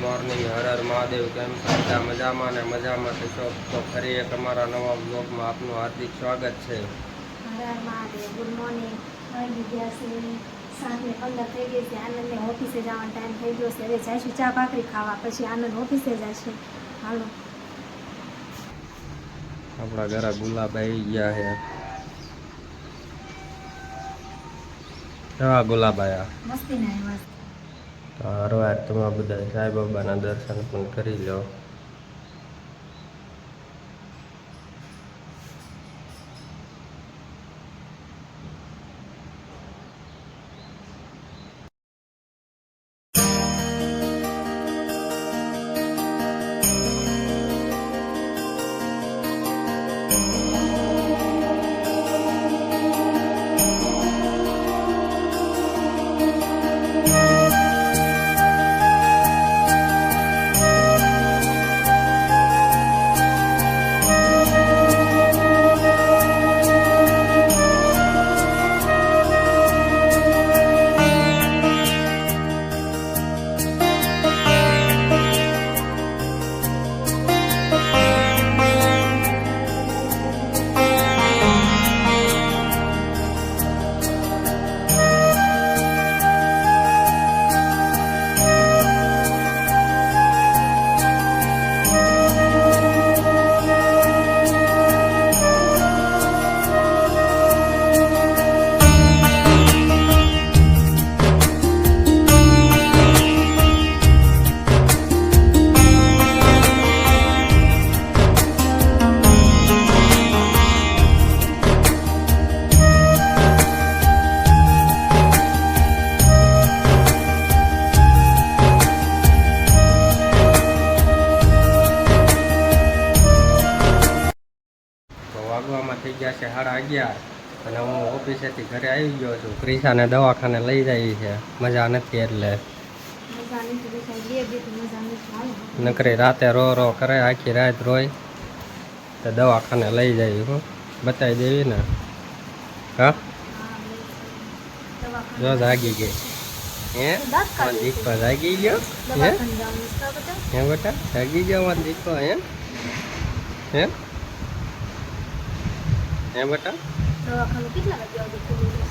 Morning, હર હર મહાદેવ. કેમ છો બધા? મજામાં ને મજામાં છો તો ફરી એક અમારા નવા બ્લોગમાં આપનું હાર્દિક સ્વાગત છે. હર હર મહાદેવ. Good morning. સાંજે 15 થઈ ગઈ છે. આનંદને ઓફિસે જવાનો ટાઈમ થઈ ગયો છે. હવે જઈશું ચા ભાખરી ખાવા, પછી આનંદ ઓફિસે જશે. હાલો. આપણા ઘરે ગુલાબ આવી ગયા છે. કેવા ગુલાબ આવ્યા? મસ્તી ના મસ્ત. તો હરવાર તમે બધા સાંઈબાબાના દર્શન પણ કરી લો. વાગવામાં થઈ ગયા છે 11:30 અને હું ઓફિસેથી ઘરે આવી ગયો છું. ક્રિશાને દવાખાને લઈ જાય છે, મજા નથી એટલે. નકરી રાતે રો રો કરે, આખી રાત રોય તો દવાખાને લઈ જાય. હું બતાવી દેવી ને. હા, જો જાગી ગઈ. હે દીકરો જાગી ગયો? હે બેટા જાગી ગયો મારો દીકરો? હે હે હે બેટા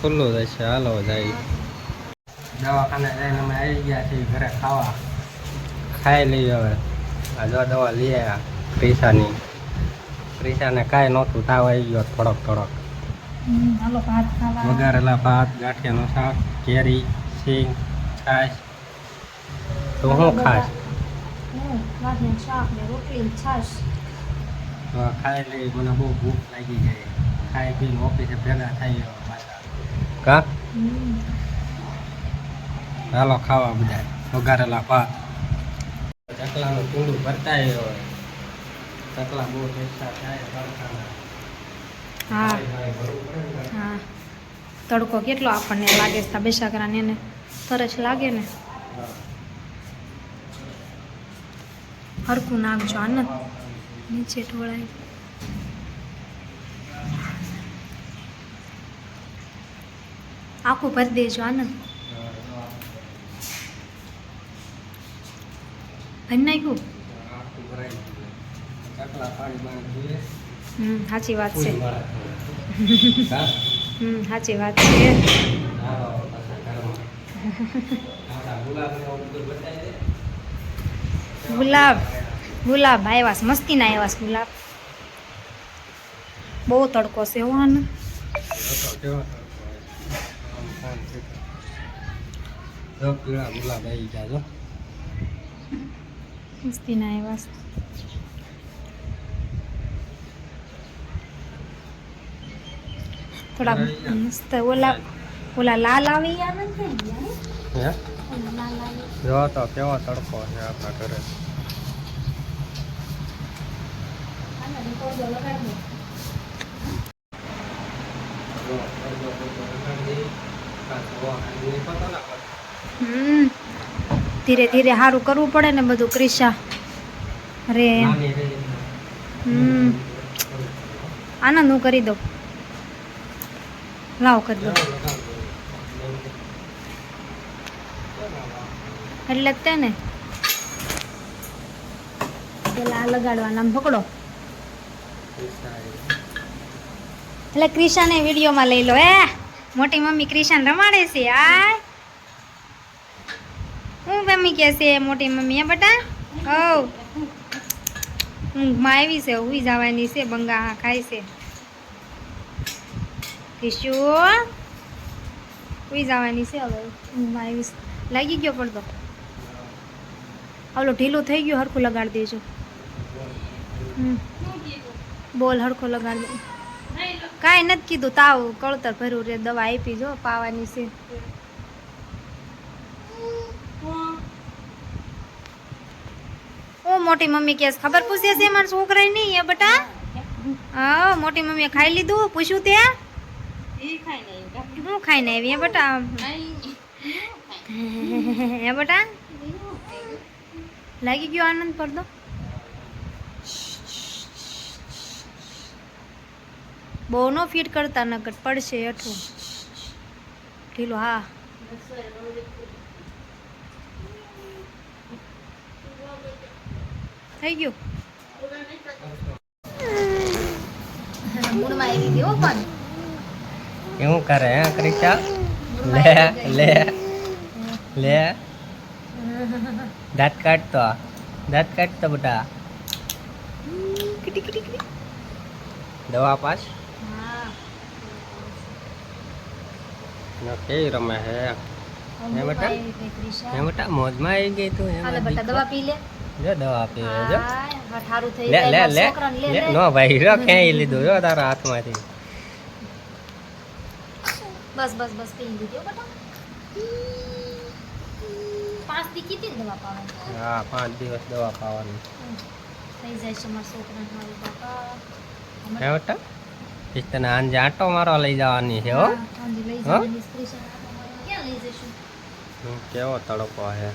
ખુલ્લું જશે. હાલો જાય. દવાખાને જઈને અમે આવી ગયા છીએ ઘરે ખાવા. ખાઈ લઈએ હવે. આ જો દવા લઈ આવ્યા ક્રિશાની. ક્રિશાને કાંઈ નહોતું, તાવ આવી ગયો થોડોક. વઘારેલા ભાત, ગાંઠિયાનું શાક, કેરી, સિંગ, છાશ. તો શું ખાસ? ખાઈ લઈ. મને બહુ ભૂખ લાગી ગઈ. ખાઈ પીને ઓફિસે ભેગા થઈ પાછા. કા હાલો ખાવા બધા. વઘારેલા ભાત, ચકલાનું કુંડું ભરતાય હોય. ચકલા બહુ ટેસ્ટા થાય. હા હા, તડકો કેટલો આપણને લાગે છે બેસાકરાને, એને તરસ લાગે ને. હરકું નાખજો આનંદ, નીચે ઢોળાય. આખું ભરી દેજો આનંદ. ભરી નાખ્યું? સાચી વાત છે. સાચી વાત છે. ગુલાબ આવ્યા છે, મસ્તી ના આવ્યા છે ગુલાબ. બહુ તડકો છે હો આનંદ. ગુલાબ આવી ગયા. મસ્તી ના આવ્યા છે. થોડા મસ્ત ઓલા લાલ આવી ગયા નથી. જો તો કેવો તડકો છે આપણા ઘરે. ધીરે ધીરે સારું કરવું પડે ને બધું ક્રિશા. અરે આનંદ હું કરી દઉં. લાવ કરી દો એટલે જ તે ને પેલા આ લગાડવાના આમ પકડો ક્રિશા એટલે ક્રિશાને વિડીયોમાં લઈ લો મોટી મમ્મી ક્રિશાને રમાડે છે આ હું મમ્મી કે છે મોટી મમ્મી હે બટા ઊંઘમાં આવી છે ઉઈ જવાની છે બંગા હા ખાય છે ક્રિશુ ઉઈ જવાની છે હવે ઊંઘમાં આવી છે લાગી ગયો પડતો ઓલો ઢીલું થઈ ગયું હરખું લગાડી દેજો બોલ હરખો લગાડી દે કાંઈ નથી કીધું તાવ કળતર ભર્યું રે દવા આપી જો પાવાની છે ઓ મોટી મમ્મી કે ખબર પૂછે છે મારા છોકરા નહીં એ બટા હા મોટી મમ્મીએ ખાઈ લીધું પૂછ્યું તે હું ખાઈને આવી એ બટા એ બટા લાગી ગયો આનંદ પડતો બહુ નો ફીટ કરતા નકર પડશે અઠું ઢીલો હા થઈ ગયું મૂળમાં આવી ગયો પણ કેવું કરે હે ક્રિશા લે દાંત કાઢતો બેટા દવા પાસ કેવી રમે હે બેટા મોજમાં આવી ગઈ તું દવા પી લે જો દવા પી જો ઠારું થઈ લે લે લે છોકરાને લે નો ભાઈ રો ખેંચી લીધું જો તારા હાથમાંથી બસ પી લીધો બટા 5 દી કીધી દવા પાવાની હા 5 દિવસ દવા પાવાની થઈ જાય છે મારા છોકરાને મારી બાપા હે બેટા તને આંજે આટો મારવા લઈ જવાની છે હો આંજે લઈ જવાની સ્પેશિયલ ક્યાં લઈ જઈશું કેવો તડકો હે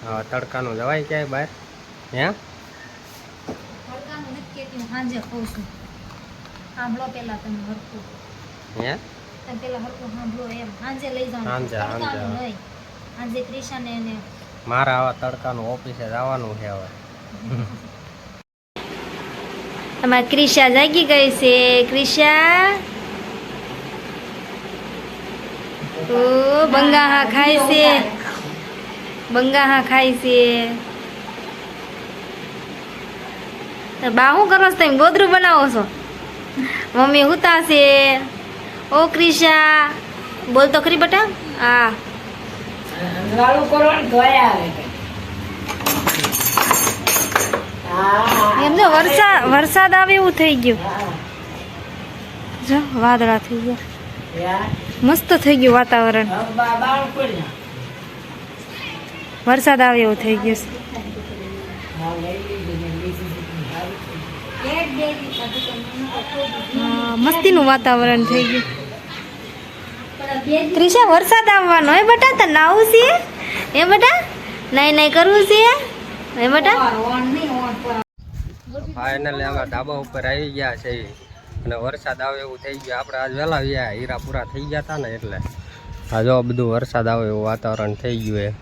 હા તડકાનું જવાય ક્યાંય બહાર હે તડકાનું નથી કહેતી હું સાંજે ખાઉં છું સાંભળો પેલા તમે હરખું હે તમે પેલા હરખું સાંભળો એમ સાંજે લઈ જવાનું સાંજે નહીં સાંજે ક્રિશાને એને મારા આવા તડકાનું ઓફિસે જવાનું છે હવે અમારી ક્રિશા જાગી ગઈ છે ક્રિશા ઓ બંગાહા ખાય છે બા શું કરો છો તમે ગોદરું બનાવો છો મમ્મી હુતા છે ઓ ક્રિશા બોલ તો ખરી બટા હા એમ જો વરસાદ આવે એવું થઈ ગયું જો વાદળા થઈ ગયા મસ્ત થઈ ગયું વાતાવરણ વરસાદ આવે એવું થઈ ગયું મસ્તીનું વાતાવરણ થઈ ગયું ત્રિષા વરસાદ આવવાનો હે બેટા તને નાવું છે એ બેટા નહીં કરવું છે એ બેટા ફાઇનલી અમે ધાબા ઉપર આવી ગયા છે અને વરસાદ આવે એવું થઈ ગયું આપણે આજ વહેલા ગયા હીરા પૂરા થઈ ગયા હતા ને એટલે આ જો બધું વરસાદ આવે એવું વાતાવરણ થઈ ગયું એ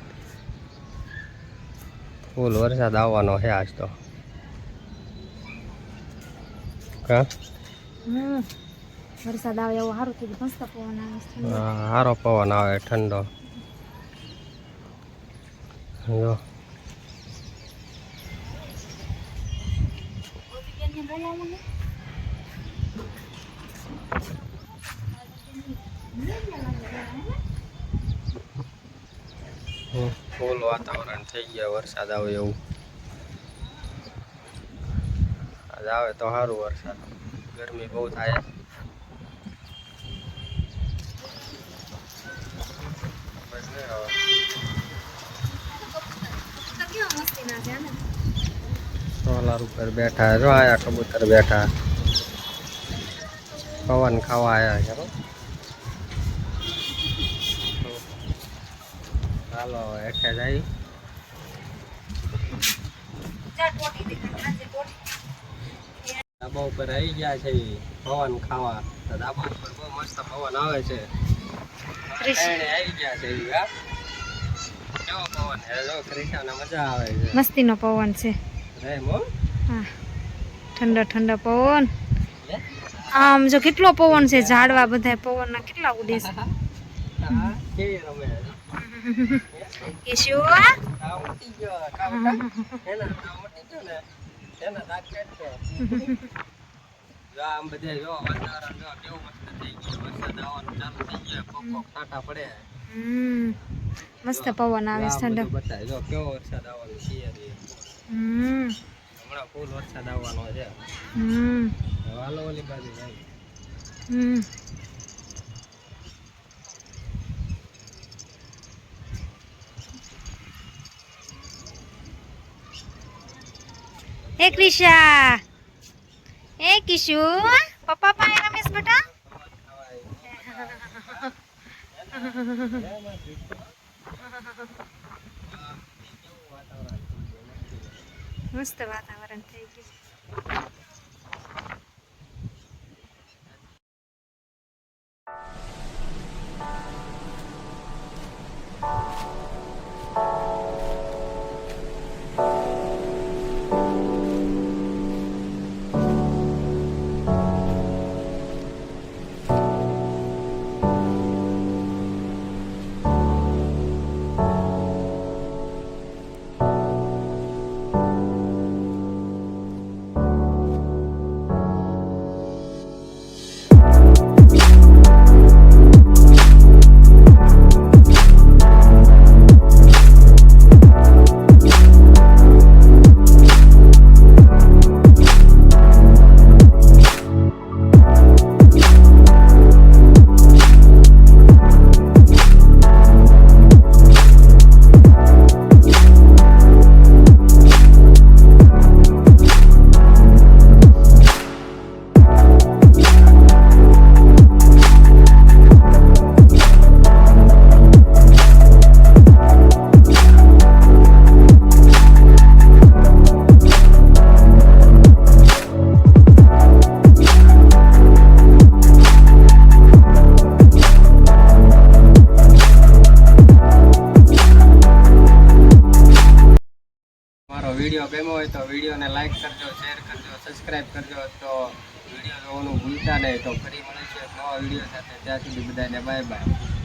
ફૂલ વરસાદ આવવાનો છે આજ તો કા વરસાદ આવે એવું સારું થઈ ગયું મસ્ત પવન આવે સારો પવન આવે ઠંડો જો ફૂલ વાતાવરણ થઈ ગયા વરસાદ આવે એવું આજ આવે તો સારું વરસાદ ગરમી બહુ થાય સોલાર ઉપર બેઠા જો આયા કબૂતર બેઠા પવન ખાવા આયા છે ચાલો હેઠે જાય ધાબા ઉપર આવી ગયા છે પવન ખાવા ધાબા ઉપર બહુ મસ્ત પવન આવે છે આવી ગયા છે કેવો પવન એ જો ક્રિશાને મજા આવે છે. મસ્તીનો પવન છે. રે મો હા, ઠંડો ઠંડો પવન. આમ જો કેટલો પવન છે, ઝાડવા બધા પવનના કેટલા ઉડે છે. હા કેવી રમે કે શું આ ઉડી ગયો કાવટા એના આ ઉડી ગયો ને એના દાંત કાઢતો જો આમ બધે જો વાતાવરણ જો કેવું મસ્ત થઈ ગયું વરસાદ આવવાનું ચાલુ થઈ ગયો કોક કોક છાંટા પડે મસ્ત પવન આવે છે ઠંડો. બતાય જો કેવો વરસાદ આવવાનો છે હમ હમણાં ફૂલ વરસાદ આવવાનો છે હાલો ઓલી બાજુ જાય હમ એ ક્રિશા એ કિશુ પપ્પા પાસે રમેશ બેટા મસ્ત વાતાવરણ થઈ ગયું. વિડીયો ગમ્યો હોય તો વિડીયોને લાઈક કરજો, શેર કરજો, સબસ્ક્રાઈબ કરજો. તો વિડીયો જોવાનું ભૂલતા નહીં. તો ફરી મળીશું એક નવા વિડીયો સાથે. ત્યાં સુધી બધાને બાય બાય.